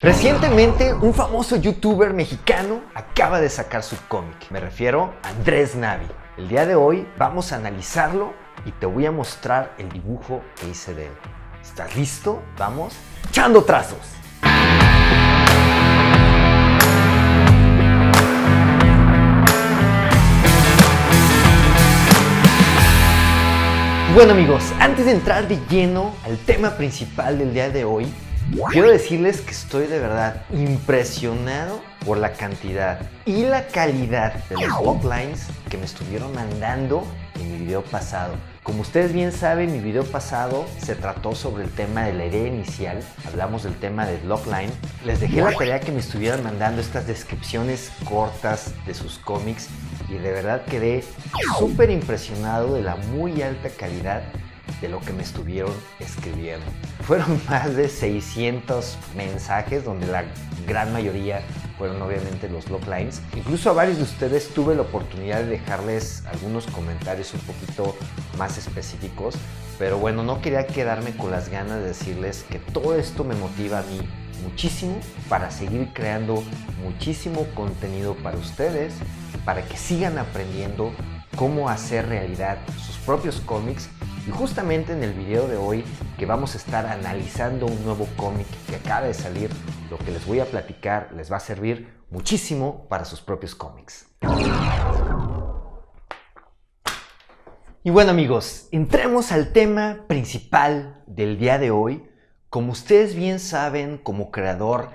Recientemente, un famoso youtuber mexicano acaba de sacar su cómic. Me refiero a Andrés Navi. El día de hoy vamos a analizarlo y te voy a mostrar el dibujo que hice de él. ¿Estás listo? Vamos echando trazos. Bueno amigos, antes de entrar de lleno al tema principal del día de hoy, quiero decirles que estoy de verdad impresionado por la cantidad y la calidad de los loglines que me estuvieron mandando en mi video pasado. Como ustedes bien saben, mi video pasado se trató sobre el tema de la idea inicial, hablamos del tema del logline. Les dejé la tarea que me estuvieran mandando estas descripciones cortas de sus cómics y de verdad quedé súper impresionado de la muy alta calidad de lo que me estuvieron escribiendo. Fueron más de 600 mensajes, donde la gran mayoría fueron obviamente los loglines. Incluso a varios de ustedes tuve la oportunidad de dejarles algunos comentarios un poquito más específicos, pero bueno, no quería quedarme con las ganas de decirles que todo esto me motiva a mí muchísimo para seguir creando muchísimo contenido para ustedes, para que sigan aprendiendo cómo hacer realidad sus propios cómics. Y justamente en el video de hoy que vamos a estar analizando un nuevo cómic que acaba de salir, lo que les voy a platicar les va a servir muchísimo para sus propios cómics. Y bueno amigos, entremos al tema principal del día de hoy. Como ustedes bien saben, como creador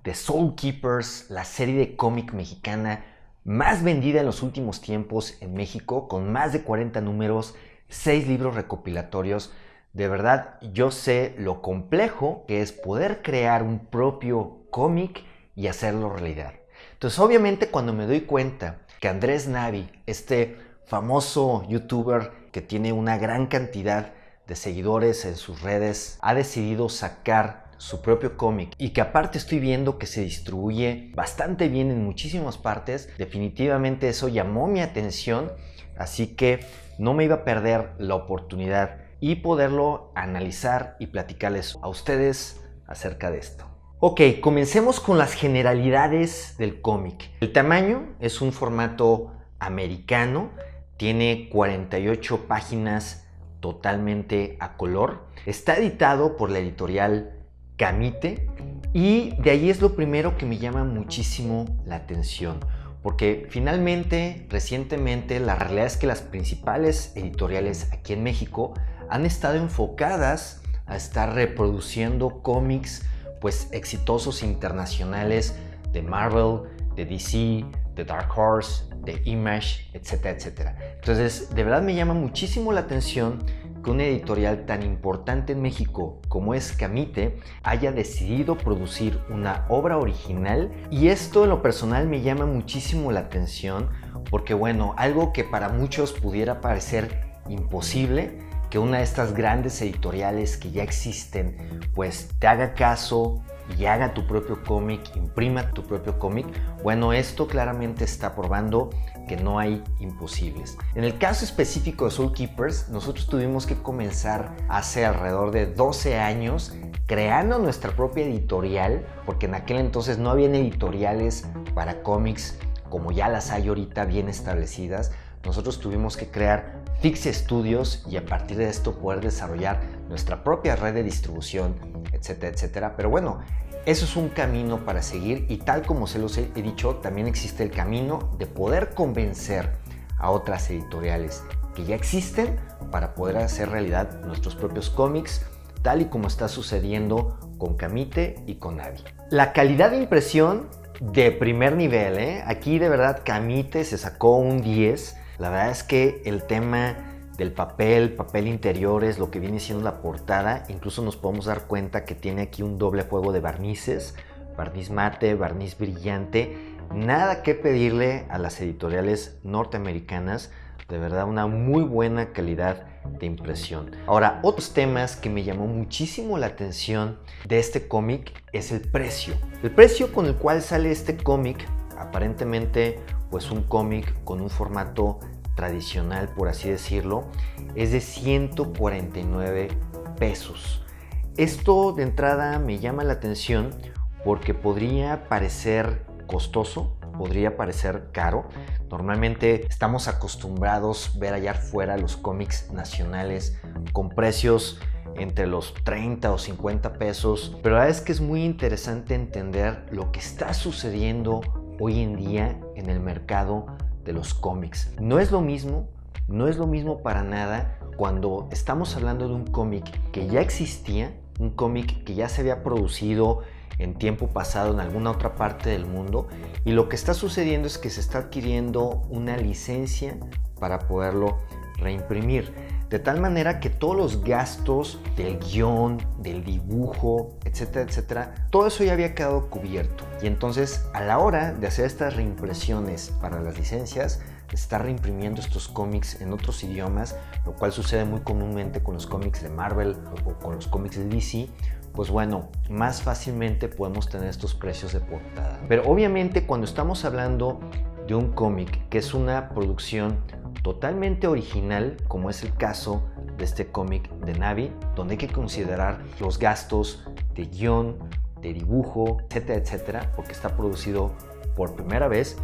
de Soul Keepers, la serie de cómic mexicana más vendida en los últimos tiempos en México, con más de 40 números, 6 libros recopilatorios, de verdad yo sé lo complejo que es poder crear un propio cómic y hacerlo realidad. Entonces obviamente cuando me doy cuenta que Andrés Navi, este famoso youtuber que tiene una gran cantidad de seguidores en sus redes, ha decidido sacar su propio cómic y que aparte estoy viendo que se distribuye bastante bien en muchísimas partes, definitivamente eso llamó mi atención, así que no me iba a perder la oportunidad y poderlo analizar y platicarles a ustedes acerca de esto. Ok, comencemos con las generalidades del cómic. El tamaño es un formato americano, tiene 48 páginas totalmente a color. Está editado por la editorial Camite y de ahí es lo primero que me llama muchísimo la atención. Porque finalmente, recientemente, la realidad es que las principales editoriales aquí en México han estado enfocadas a estar reproduciendo cómics pues exitosos internacionales de Marvel, de DC, de Dark Horse, de Image, etcétera, etcétera. Entonces, de verdad me llama muchísimo la atención que una editorial tan importante en México como es Camite haya decidido producir una obra original, y esto en lo personal me llama muchísimo la atención porque bueno, algo que para muchos pudiera parecer imposible, que una de estas grandes editoriales que ya existen pues te haga caso y haga tu propio cómic, imprima tu propio cómic, bueno, esto claramente está probando que no hay imposibles. En el caso específico de Soul Keepers, nosotros tuvimos que comenzar hace alrededor de 12 años creando nuestra propia editorial, porque en aquel entonces no habían editoriales para cómics como ya las hay ahorita bien establecidas. Nosotros tuvimos que crear Fixe Studios y a partir de esto poder desarrollar nuestra propia red de distribución, etcétera, etcétera. Pero bueno, eso es un camino para seguir y tal como se los he dicho, también existe el camino de poder convencer a otras editoriales que ya existen para poder hacer realidad nuestros propios cómics, tal y como está sucediendo con Camite y con Navi. La calidad de impresión de primer nivel, Aquí de verdad Camite se sacó un 10. La verdad es que el tema del papel interiores, lo que viene siendo la portada, incluso nos podemos dar cuenta que tiene aquí un doble juego de barnices, barniz mate, barniz brillante. Nada que pedirle a las editoriales norteamericanas, de verdad una muy buena calidad de impresión. Ahora, otros temas que me llamó muchísimo la atención de este cómic es el precio. El precio con el cual sale este cómic, aparentemente pues un cómic con un formato tradicional, por así decirlo, es de 149 pesos. Esto de entrada me llama la atención porque podría parecer costoso, podría parecer caro. Normalmente estamos acostumbrados a ver allá afuera los cómics nacionales con precios entre los 30 o 50 pesos, pero la verdad es que es muy interesante entender lo que está sucediendo hoy en día en el mercado de los cómics. No es lo mismo para nada cuando estamos hablando de un cómic que ya existía, un cómic que ya se había producido en tiempo pasado en alguna otra parte del mundo, y lo que está sucediendo es que se está adquiriendo una licencia para poderlo reimprimir, de tal manera que todos los gastos del guión, del dibujo, etcétera, etcétera, todo eso ya había quedado cubierto. Y entonces, a la hora de hacer estas reimpresiones para las licencias, se está reimprimiendo estos cómics en otros idiomas, lo cual sucede muy comúnmente con los cómics de Marvel o con los cómics de DC. Pues bueno, más fácilmente podemos tener estos precios de portada. Pero obviamente cuando estamos hablando de un cómic que es una producción totalmente original, como es el caso de este cómic de Navi, donde hay que considerar los gastos de guión, de dibujo, etcétera, etcétera, porque está producido por primera vez,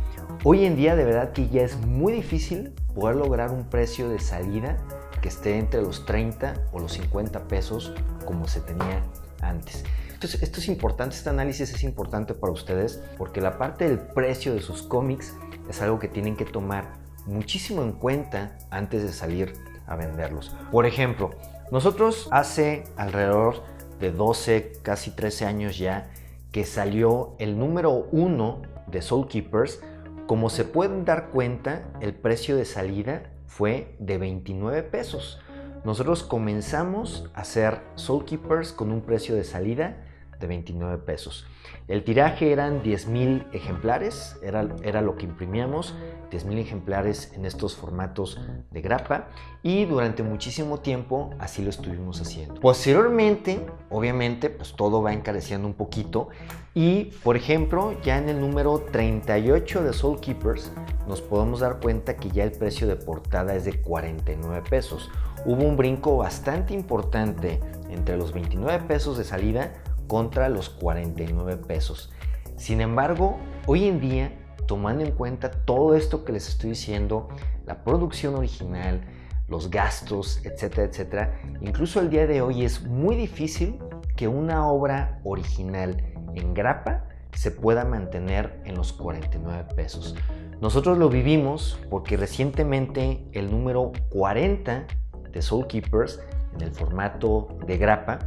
hoy en día de verdad que ya es muy difícil poder lograr un precio de salida que esté entre los 30 o los 50 pesos como se tenía antes. Entonces, esto es importante, este análisis es importante para ustedes porque la parte del precio de sus cómics es algo que tienen que tomar muchísimo en cuenta antes de salir a venderlos. Por ejemplo, nosotros hace alrededor de 12, casi 13 años ya que salió el número 1 de Soul Keepers. Como se pueden dar cuenta, el precio de salida fue de 29 pesos. Nosotros comenzamos a hacer Soul Keepers con un precio de salida de 29 pesos. El tiraje eran 10,000 ejemplares, era lo que imprimíamos, 10,000 ejemplares en estos formatos de grapa, y durante muchísimo tiempo así lo estuvimos haciendo. Posteriormente, obviamente, pues todo va encareciendo un poquito y, por ejemplo, ya en el número 38 de Soul Keepers nos podemos dar cuenta que ya el precio de portada es de 49 pesos. Hubo un brinco bastante importante entre los 29 pesos de salida contra los 49 pesos. Sin embargo, hoy en día, tomando en cuenta todo esto que les estoy diciendo, la producción original, los gastos, etcétera, etcétera, incluso el día de hoy es muy difícil que una obra original en grapa se pueda mantener en los 49 pesos. Nosotros lo vivimos porque recientemente el número 40 de Soul Keepers en el formato de grapa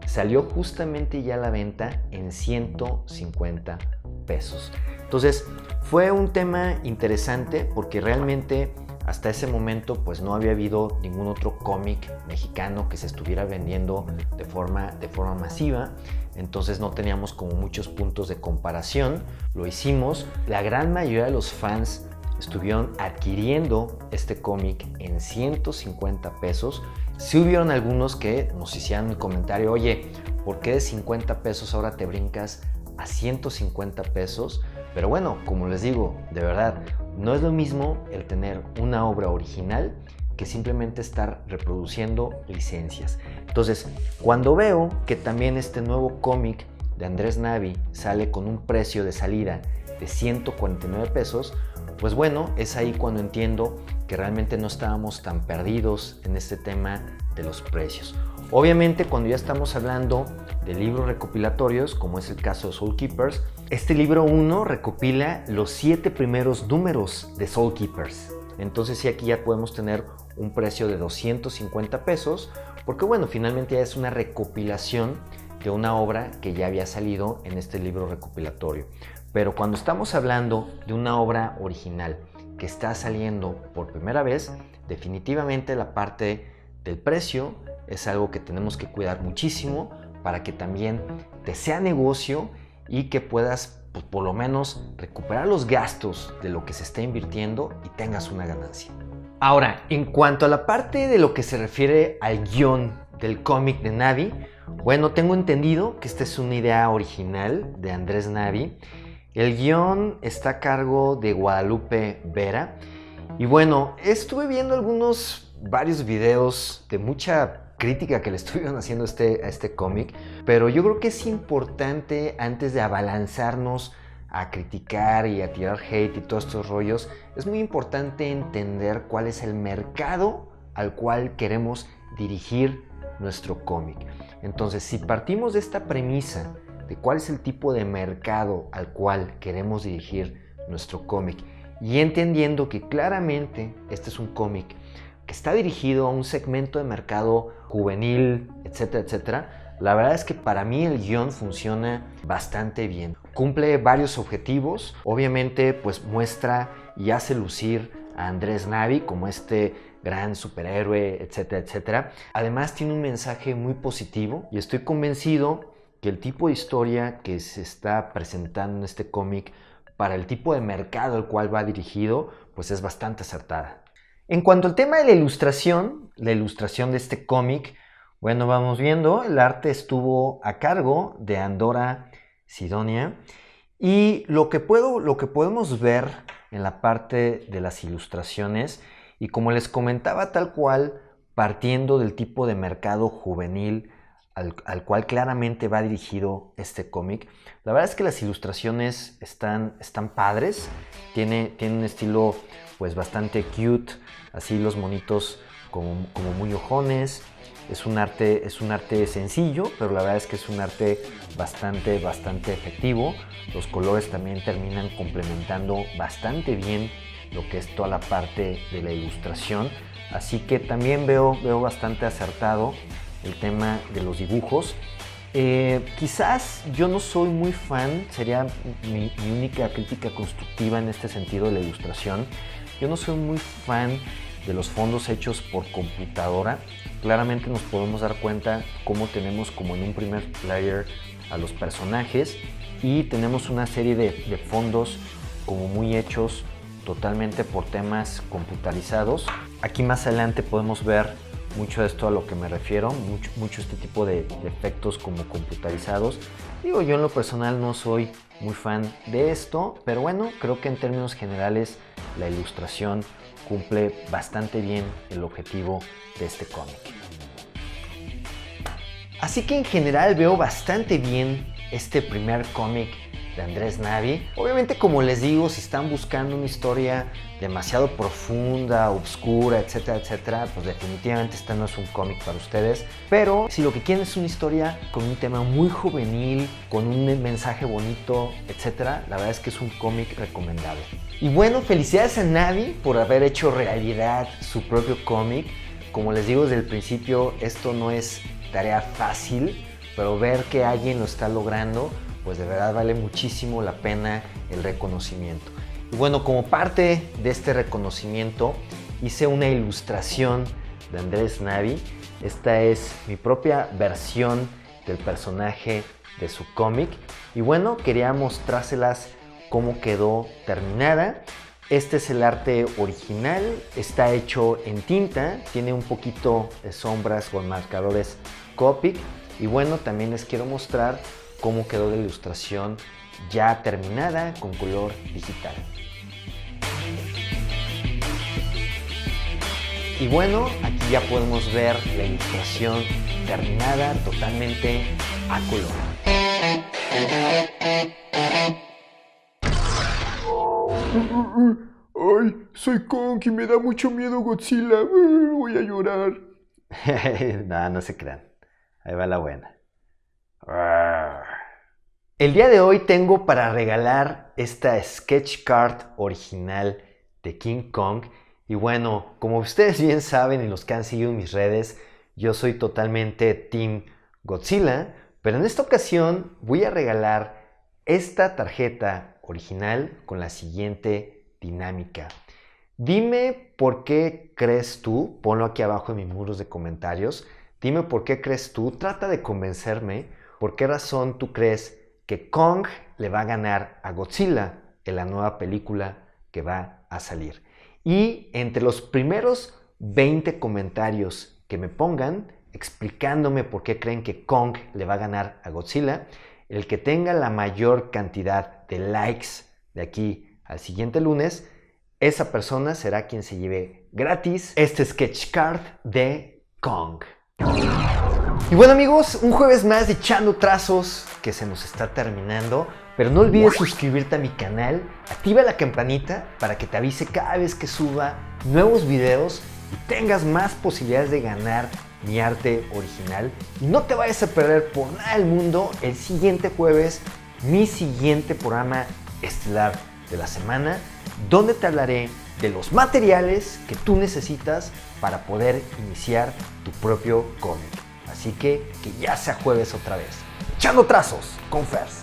salió justamente ya a la venta en 150 pesos. Entonces fue un tema interesante porque realmente hasta ese momento pues no había habido ningún otro cómic mexicano que se estuviera vendiendo de forma masiva. Entonces no teníamos como muchos puntos de comparación. Lo hicimos, la gran mayoría de los fans estuvieron adquiriendo este cómic en 150 pesos. Sí hubieron algunos que nos hicieron el comentario, oye, ¿por qué de 50 pesos ahora te brincas a 150 pesos? Pero bueno, como les digo, de verdad, no es lo mismo el tener una obra original que simplemente estar reproduciendo licencias. Entonces, cuando veo que también este nuevo cómic de Andrés Navi sale con un precio de salida de 149 pesos, pues bueno, es ahí cuando entiendo que realmente no estábamos tan perdidos en este tema de los precios. Obviamente, cuando ya estamos hablando de libros recopilatorios, como es el caso de Soul Keepers, este libro 1 recopila los 7 primeros números de Soul Keepers. Entonces sí, aquí ya podemos tener un precio de 250 pesos, porque bueno, finalmente ya es una recopilación de una obra que ya había salido en este libro recopilatorio. Pero cuando estamos hablando de una obra original que está saliendo por primera vez, definitivamente la parte del precio es algo que tenemos que cuidar muchísimo para que también te sea negocio y que puedas, pues, por lo menos recuperar los gastos de lo que se está invirtiendo y tengas una ganancia. Ahora, en cuanto a la parte de lo que se refiere al guión del cómic de Navi, bueno, tengo entendido que esta es una idea original de Andrés Navi. El guión está a cargo de Guadalupe Vera. Y bueno, estuve viendo varios videos de mucha crítica que le estuvieron haciendo a este cómic, pero yo creo que es importante, antes de abalanzarnos a criticar y a tirar hate y todos estos rollos, es muy importante entender cuál es el mercado al cual queremos dirigir nuestro cómic. Entonces, si partimos de esta premisa de cuál es el tipo de mercado al cual queremos dirigir nuestro cómic, y entendiendo que claramente este es un cómic que está dirigido a un segmento de mercado juvenil, etcétera, etcétera, la verdad es que para mí el guión funciona bastante bien. Cumple varios objetivos. Obviamente, pues muestra y hace lucir a Andrés Navi como este gran superhéroe, etcétera, etcétera. Además, tiene un mensaje muy positivo y estoy convencido que el tipo de historia que se está presentando en este cómic para el tipo de mercado al cual va dirigido, pues es bastante acertada. En cuanto al tema de la ilustración de este cómic, bueno, vamos viendo, el arte estuvo a cargo de Andora Sidonia, y lo que podemos ver en la parte de las ilustraciones, y como les comentaba, tal cual, partiendo del tipo de mercado juvenil al cual claramente va dirigido este cómic, la verdad es que las ilustraciones están padres, tiene un estilo pues bastante cute, así los monitos como muy ojones. Es un arte sencillo, pero la verdad es que es un arte bastante efectivo. Los colores también terminan complementando bastante bien lo que es toda la parte de la ilustración. Así que también veo bastante acertado el tema de los dibujos. Quizás yo no soy muy fan, sería mi única crítica constructiva en este sentido de la ilustración. Yo no soy muy fan de los fondos hechos por computadora. Claramente nos podemos dar cuenta cómo tenemos como en un primer layer a los personajes y tenemos una serie de fondos como muy hechos totalmente por temas computarizados. Aquí más adelante podemos ver mucho de esto a lo que me refiero, mucho este tipo de efectos como computarizados. Digo, yo en lo personal no soy muy fan de esto, pero bueno, creo que en términos generales la ilustración cumple bastante bien el objetivo de este cómic. Así que en general veo bastante bien este primer cómic de Andrés Navi. Obviamente, como les digo, si están buscando una historia demasiado profunda, oscura, etcétera, etcétera, pues definitivamente este no es un cómic para ustedes. Pero si lo que quieren es una historia con un tema muy juvenil, con un mensaje bonito, etcétera, la verdad es que es un cómic recomendable. Y bueno, felicidades a Navi por haber hecho realidad su propio cómic. Como les digo desde el principio, esto no es tarea fácil, pero ver que alguien lo está logrando, pues de verdad vale muchísimo la pena el reconocimiento. Y bueno, como parte de este reconocimiento, hice una ilustración de Andrés Navi. Esta es mi propia versión del personaje de su cómic. Y bueno, quería mostrárselas cómo quedó terminada. Este es el arte original, está hecho en tinta, tiene un poquito de sombras con marcadores Copic. Y bueno, también les quiero mostrar cómo quedó la ilustración ya terminada con color digital. Y bueno, aquí ya podemos ver la ilustración terminada totalmente a color. Ay, soy Kong y me da mucho miedo Godzilla. Voy a llorar. No se crean. Ahí va la buena. El día de hoy tengo para regalar esta sketch card original de King Kong. Y bueno, como ustedes bien saben y los que han seguido mis redes, yo soy totalmente Team Godzilla. Pero en esta ocasión voy a regalar esta tarjeta original con la siguiente dinámica. Dime por qué crees tú, ponlo aquí abajo en mis muros de comentarios, dime por qué crees tú, trata de convencerme, por qué razón tú crees que Kong le va a ganar a Godzilla en la nueva película que va a salir. Y entre los primeros 20 comentarios que me pongan explicándome por qué creen que Kong le va a ganar a Godzilla, el que tenga la mayor cantidad de likes de aquí al siguiente lunes, esa persona será quien se lleve gratis este sketch card de Kong. Y bueno amigos, un jueves más de Echando Trazos que se nos está terminando, pero no olvides suscribirte a mi canal, activa la campanita para que te avise cada vez que suba nuevos videos y tengas más posibilidades de ganar mi arte original. Y no te vayas a perder por nada del mundo el siguiente jueves mi siguiente programa estelar de la semana, donde te hablaré de los materiales que tú necesitas para poder iniciar tu propio cómic. Así que ya sea jueves otra vez. Echando Trazos con Fers.